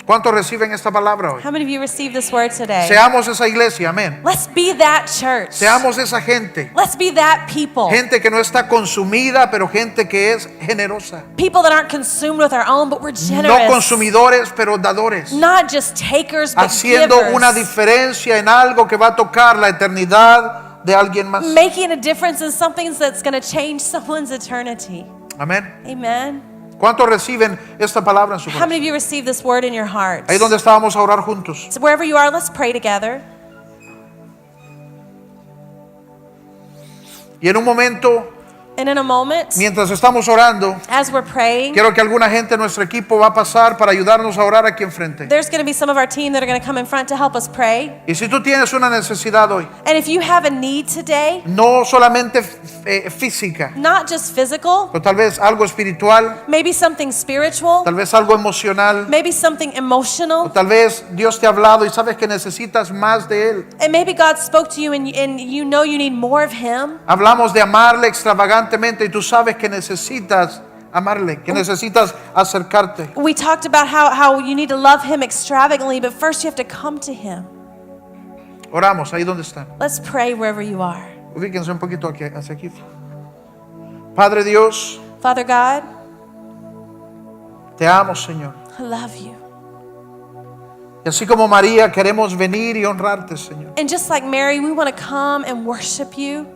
¿Cuántos reciben esta palabra hoy? How many of you received this word today? Seamos esa iglesia, amén. Let's be that church. Seamos esa gente. Let's be that people. Gente que no está consumida, pero gente que es generosa. People that aren't consumed with our own, but we're No generous. consumidores, pero dadores. Not just takers, but Haciendo givers. una diferencia en algo que va a tocar la eternidad de alguien más. Making a difference in something that's going to change someone's eternity. Amén. Amen. ¿Cuántos reciben esta palabra en su How many corazón? of you received this word in your heart? Ahí donde estábamos a orar juntos. So wherever you are, let's pray together. Y en un momento, And in a moment, mientras estamos orando, as we're praying, quiero que alguna gente de nuestro equipo va a pasar para ayudarnos a orar aquí enfrente. there's going to be some of our team that are going to come in front to help us pray. Y si tú tienes una necesidad hoy, And if you have a need today, no solamente física, not just physical, pero tal vez algo espiritual, maybe something spiritual, tal vez algo emocional, maybe something o emotional, tal vez Dios te ha hablado y sabes que necesitas más de Él. and maybe God spoke to you and you know you need more of Him. Hablamos de amarle extravagantemente y tú sabes que necesitas amarle, que necesitas acercarte. We talked about how you need to love Him extravagantly, but first you have to come to Him. Oramos ahí donde están. Let's pray wherever you are. Ubíquense un poquito aquí, hacia aquí. Padre Dios, Father God, te amo, Señor. I love you. Y así como María queremos venir y honrarte, Señor. And just like Mary, we want to come and worship you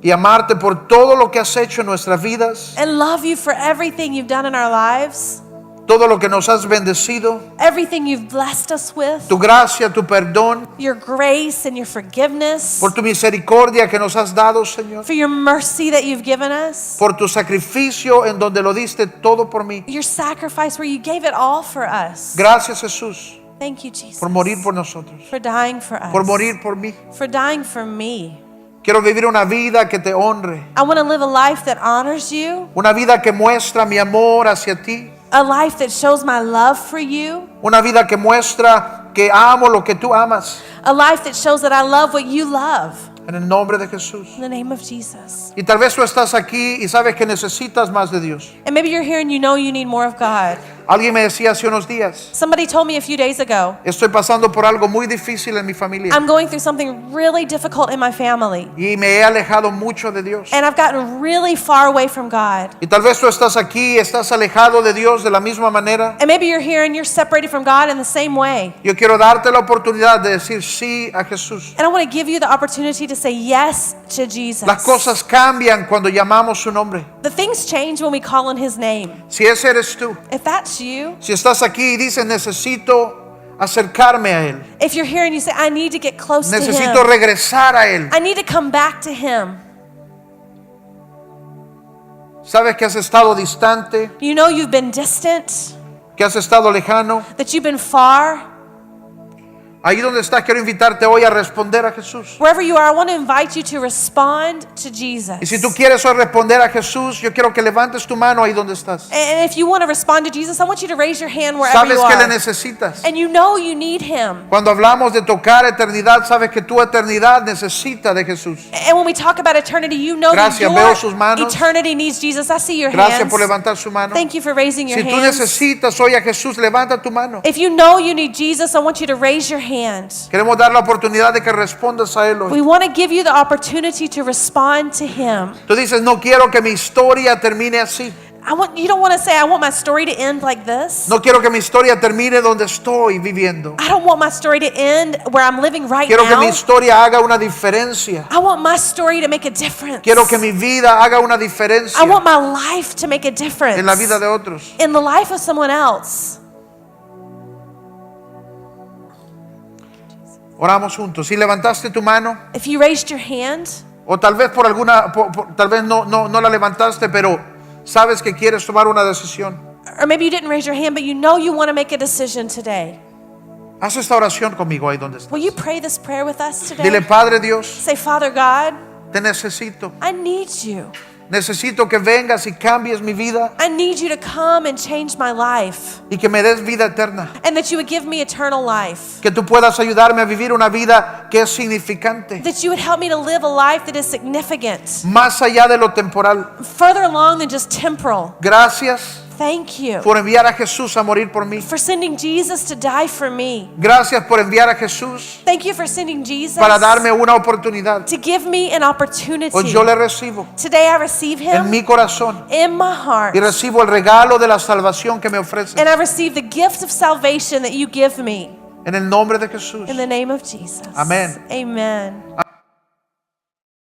Y amarte por todo lo que has hecho en nuestras vidas, and love you for everything you've done in our lives, todo lo que nos has bendecido, everything you've blessed us with, tu gracia, tu perdón, your grace and your forgiveness, por tu misericordia que nos has dado, Señor, for your mercy that you've given us, por tu sacrificio en donde lo diste todo por mí. your sacrifice where you gave it all for us. Gracias, Jesús, Thank you, Jesus. por morir por nosotros, For dying for us. por morir por mí. For dying for me. Quiero vivir una vida que te honre, I want to live a life that honors you. una vida que muestra mi amor hacia ti, A life that shows my love for you. una vida que muestra que amo lo que tú amas. A life that shows that I love what you love. En el nombre de Jesús. In the name of Jesus. Y tal vez tú estás aquí y sabes que necesitas más de Dios. And maybe you're here and you know you need more of God. Alguien me decía hace unos días, Somebody told me a few days ago, estoy pasando por algo muy difícil en mi familia I'm going through something really difficult in my family. y me he alejado mucho de Dios. And I've gotten really far away from God. Y tal vez tú estás aquí, estás alejado de Dios de la misma manera. And maybe you're here and you're separated from God in the same way. Yo quiero darte la oportunidad de decir sí a Jesús. And I want to give you the opportunity to say yes to Jesus. Las cosas cambian cuando llamamos su nombre. The things change when we call on His name. Si ese eres tú, If that's you, si estás aquí y dices necesito acercarme a Él, if you're here and you say, I need to get close to necesito Him. regresar a Él. I need to come back to Him. Sabes que has estado distante, You know you've been distant, que has estado lejano. that you've been far. Ahí donde estás, quiero invitarte hoy a responder a Jesús. Wherever you are, I want to invite you to respond to Jesus. Y si tú quieres hoy responder a Jesús, yo quiero que levantes tu mano ahí donde estás. And if you want to respond to Jesus, I want you to raise your hand wherever Sabes you que le are. necesitas. And you know you need Him. Cuando hablamos de tocar eternidad, sabes que tu eternidad necesita de Jesús. And when we talk about eternity, you know Gracias, that veo sus manos. your eternity needs Jesus. I see your Gracias hands. por levantar su mano. Thank you for raising your Si tú hands. necesitas hoy a Jesús, levanta tu mano. If you know you need Jesus, I want you to raise your hand. Queremos dar la oportunidad de que respondas a Él hoy. We want to give you the opportunity to respond to Him. Tú dices, no quiero que mi historia termine así. You don't want to say, I want my story to end like this. No quiero que mi historia termine donde estoy viviendo. I don't want my story to end where I'm living right Quiero que mi now. historia haga una diferencia. I want my story to make a difference. Quiero que mi vida haga una diferencia I want my life to make a difference en la vida de otros. in the life of someone else. Oramos juntos. Si levantaste tu mano, If you raised your hand, o tal vez por alguna, tal vez no la levantaste, pero sabes que quieres tomar una decisión. or maybe you didn't raise your hand, but you know you want to make a decision today. Haz esta oración conmigo ahí donde estás. Will you pray this prayer with us today? Dile, Padre Dios, Say, Father God, te necesito. I need you. Necesito que vengas y cambies mi vida I need you to come and change my life, y que me des vida eterna. and that you would give me eternal life, Que tú puedas ayudarme a vivir una vida que es significante, that you would help me to live a life that is significant, más allá de lo temporal. further along than just temporal. Gracias Thank you por enviar a Jesús a morir por mí. for sending Jesus to die for me. Gracias por enviar a Jesús Thank you for sending Jesus para darme una oportunidad. to give me an opportunity. Hoy yo le recibo Today I receive en Him mi corazón in my heart, y recibo el regalo de la salvación que me ofrece. and I receive the gift of salvation that you give me. En el nombre de Jesús. In the name of Jesus. Amén. Amen.